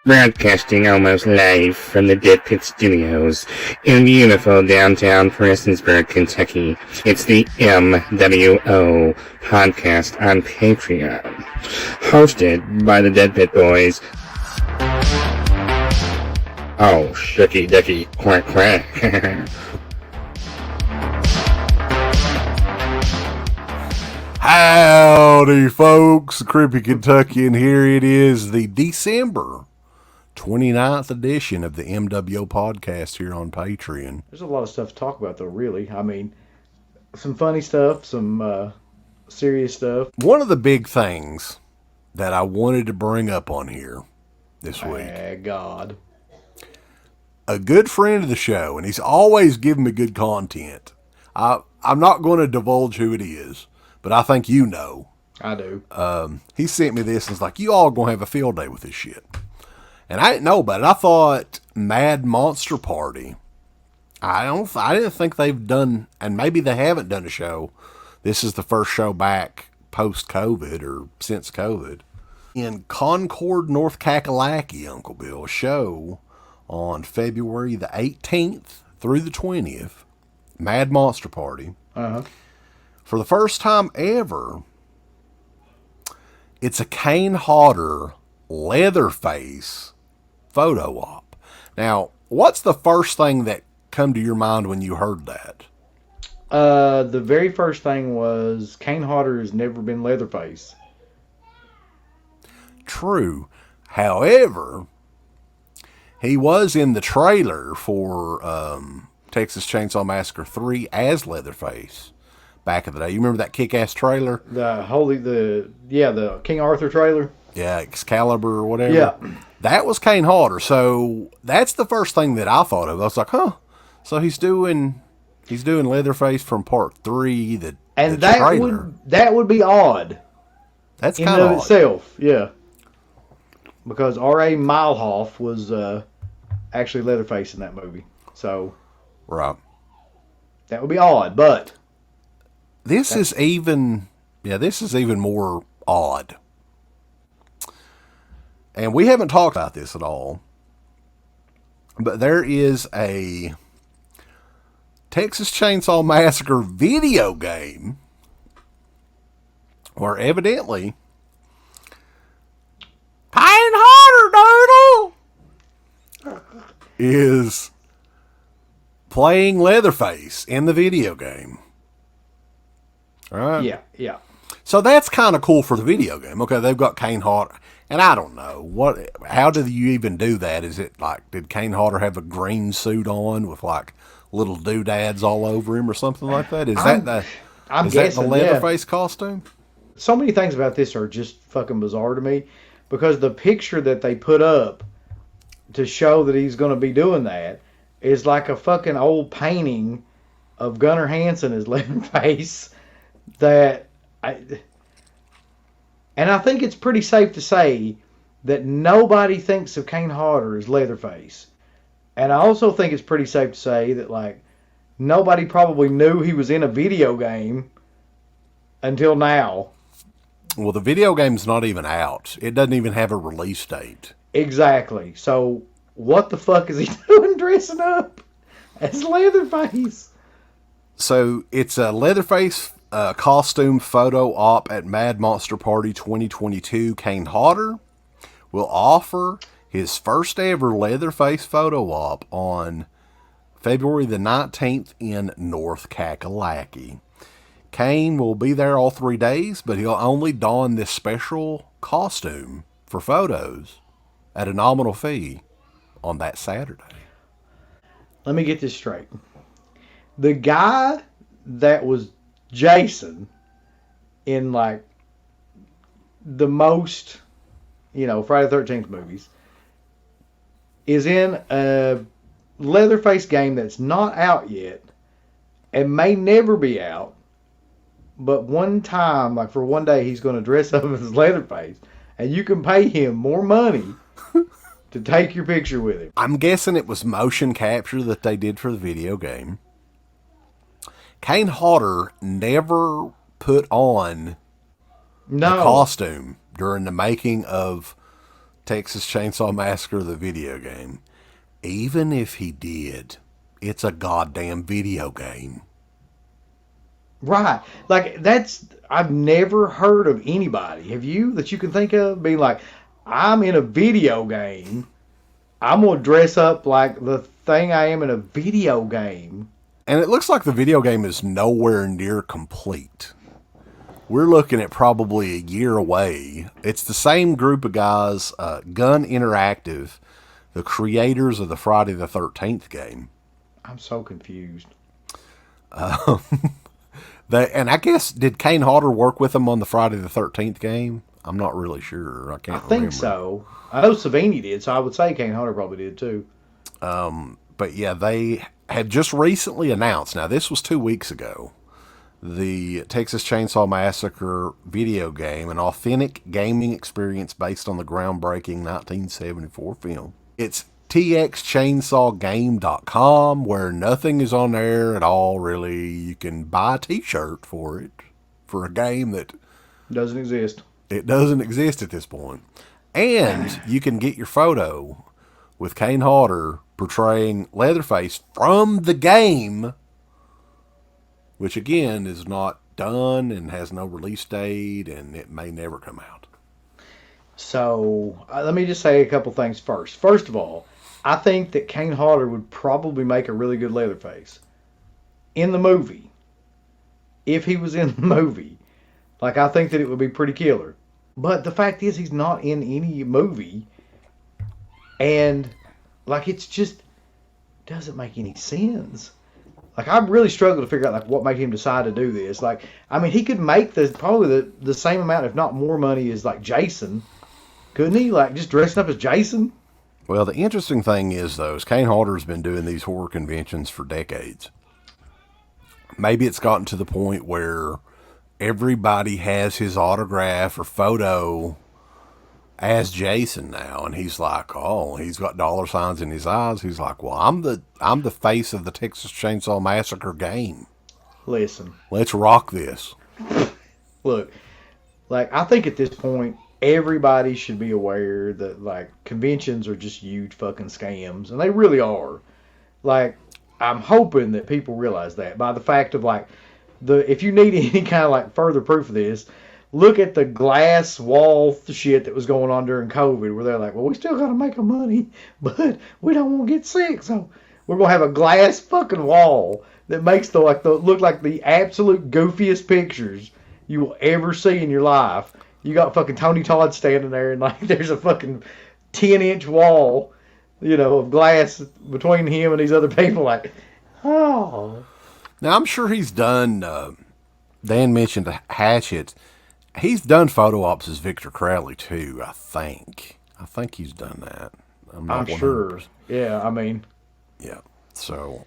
Broadcasting almost live from the DEADPIT Studios in beautiful downtown Prestonsburg, Kentucky. It's the MWO podcast on Patreon, hosted by the DEADPIT Boys. Oh, shucky ducky, quack quack. Howdy, folks. Creepy Kentuckian here. It is the December 29th edition of the MWO podcast here on Patreon. There's a lot of stuff to talk about, though, really. I mean, some funny stuff, some serious stuff. One of the big things that I wanted to bring up on here this week. God. A good friend of the show, and he's always given me good content. I'm not going to divulge who it is, but I think you know. I do. He sent me this and was like, you all going to have a field day with this shit. And I didn't know about it. I thought Mad Monster Party. I didn't think they've done, and maybe they haven't done a show. This is the first show back post-COVID or since COVID. In Concord, North Kakalaki, Uncle Bill, a show on February the 18th through the 20th. Mad Monster Party. Uh-huh. For the first time ever, it's a Kane Hodder Leatherface photo op. Now, what's the first thing that come to your mind when you heard that? The very first thing was Kane Hodder has never been Leatherface. True. However, he was in the trailer for Texas Chainsaw Massacre 3 as Leatherface back in the day. You remember that kick-ass trailer? The King Arthur trailer? Yeah, Excalibur or whatever. Yeah. That was Kane Hodder. So that's the first thing that I thought of. I was like, huh. So he's doing Leatherface from part 3, the trailer. That would be odd. That's kind of odd. Itself, yeah. Because R.A. Milhoff was actually Leatherface in that movie. So right. That would be odd, but this is even more odd. And we haven't talked about this at all, but there is a Texas Chainsaw Massacre video game where evidently Kane Hodder is playing Leatherface in the video game. All right? Yeah. So that's kind of cool for the video game. Okay, they've got Kane Hodder. And I don't know, how did you even do that? Is it like, did Kane Hodder have a green suit on with like little doodads all over him or something like that? Is that the Leatherface costume? So many things about this are just fucking bizarre to me, because the picture that they put up to show that he's going to be doing that is like a fucking old painting of Gunnar Hansen as Leatherface. And I think it's pretty safe to say that nobody thinks of Kane Hodder as Leatherface. And I also think it's pretty safe to say that, like, nobody probably knew he was in a video game until now. Well, the video game's not even out. It doesn't even have a release date. Exactly. So, what the fuck is he doing dressing up as Leatherface? So, it's a Leatherface costume photo op at Mad Monster Party 2022. Kane Hodder will offer his first ever Leatherface photo op on February the 19th in North Kakalaki. Kane will be there all 3 days, but he'll only don this special costume for photos at a nominal fee on that Saturday. Let me get this straight. The guy that was Jason in like the most, Friday the 13th movies is in a Leatherface game that's not out yet and may never be out, but one time, like for one day, he's going to dress up as Leatherface and you can pay him more money to take your picture with him. I'm guessing it was motion capture that they did for the video game. Kane Hodder never put on the costume during the making of Texas Chainsaw Massacre, the video game. Even if he did, it's a goddamn video game. Right. Like, I've never heard of anybody, have you, that you can think of being like, I'm in a video game. I'm going to dress up like the thing I am in a video game. And it looks like the video game is nowhere near complete. We're looking at probably a year away. It's the same group of guys, Gun Interactive, the creators of the Friday the 13th game. I'm so confused. And I guess, did Kane Hodder work with them on the Friday the 13th game? I'm not really sure. I can't remember. I think so. I know Savini did, so I would say Kane Hodder probably did too. But yeah, they have just recently announced, now this was 2 weeks ago, the Texas Chainsaw Massacre video game, an authentic gaming experience based on the groundbreaking 1974 film. It's txchainsawgame.com, where nothing is on there at all, really. You can buy a t-shirt for it, for a game that doesn't exist. It doesn't exist at this point. And you can get your photo with Kane Hodder portraying Leatherface from the game, which again is not done and has no release date, and it may never come out. So let me just say a couple things first. First of all, I think that Kane Hodder would probably make a really good Leatherface in the movie. If he was in the movie, like, I think that it would be pretty killer. But the fact is, he's not in any movie, and like, it's just doesn't make any sense. Like, I really struggle to figure out like what made him decide to do this. Like, I mean, he could make probably the same amount, if not more money, as like Jason, couldn't he? Like, just dressing up as Jason. Well, the interesting thing is, though, is Kane Hodder's been doing these horror conventions for decades. Maybe it's gotten to the point where everybody has his autograph or photo as Jason now, and he's like, oh, he's got dollar signs in his eyes. He's like, well, I'm the face of the Texas Chainsaw Massacre game. Listen, let's rock this. Look, like, I think at this point, everybody should be aware that, like, conventions are just huge fucking scams, and they really are. Like, I'm hoping that people realize that by the fact of, like, if you need any kind of, like, further proof of this, look at the glass wall shit that was going on during COVID, where they're like, well, we still got to make our money, but we don't want to get sick, so we're going to have a glass fucking wall that makes look like the absolute goofiest pictures you will ever see in your life. You got fucking Tony Todd standing there, and like there's a fucking 10-inch wall, of glass between him and these other people. Like, oh. Now, I'm sure he's done, Dan mentioned Hatchet. He's done photo ops as Victor Crowley, too, I think. I think he's done that. I'm sure. Yeah, I mean. Yeah. So,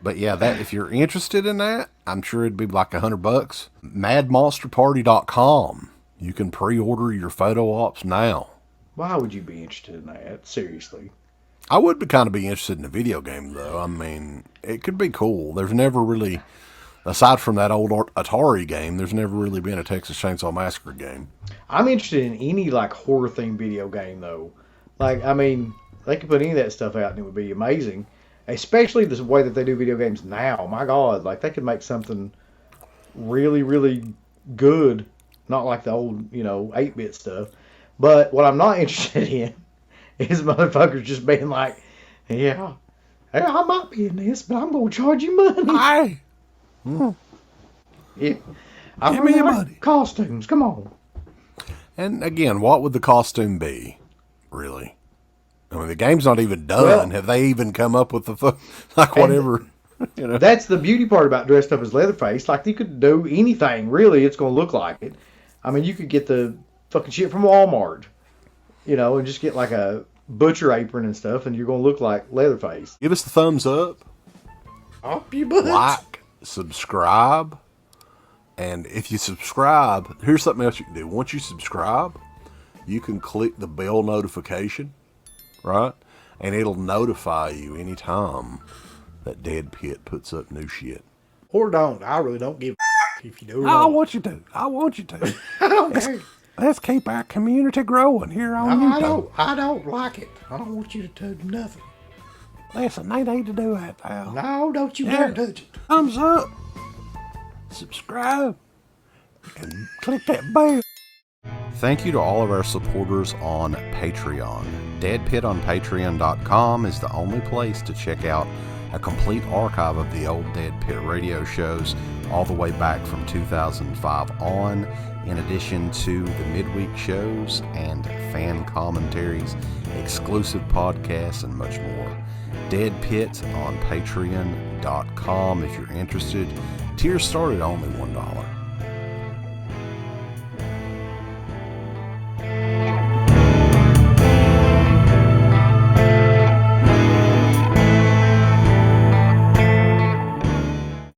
but yeah, that if you're interested in that, I'm sure it'd be like $100. MadMonsterParty.com. You can pre-order your photo ops now. Why would you be interested in that? Seriously. I would kind of be interested in a video game, though. I mean, it could be cool. There's never really, aside from that old Atari game, there's never really been a Texas Chainsaw Massacre game. I'm interested in any, like, horror-themed video game, though. Like, I mean, they could put any of that stuff out and it would be amazing. Especially the way that they do video games now. My God, like, they could make something really, really good. Not like the old, 8-bit stuff. But what I'm not interested in is motherfuckers just being like, yeah, I might be in this, but I'm going to charge you money. Yeah. Give me your money. Costumes, come on. And again, what would the costume be, really? I mean, the game's not even done. Well, have they even come up with whatever? That's the beauty part about dressed up as Leatherface. Like, you could do anything, really. It's going to look like it. I mean, you could get the fucking shit from Walmart, and just get like a butcher apron and stuff, and you're going to look like Leatherface. Give us the thumbs up. Up your butt. Like, subscribe. And if you subscribe, here's something else you can do. Once you subscribe, you can click the bell notification, right? And it'll notify you anytime that Dead Pit puts up new shit. Or don't. I really don't give a if you do or I not. want you to. I want you to. I don't care. Let's keep our community growing here on YouTube. I don't like it. I don't want you to touch nothing. Listen, they need to do that, pal. No, don't you dare touch it. Thumbs up, subscribe, and click that bell. Thank you to all of our supporters on Patreon. DEADPIT on Patreon.com is the only place to check out a complete archive of the old DEADPIT radio shows all the way back from 2005 on, in addition to the midweek shows and fan commentaries, exclusive podcasts, and much more. DEADPIT on Patreon.com if you're interested. Tiers start at only $1.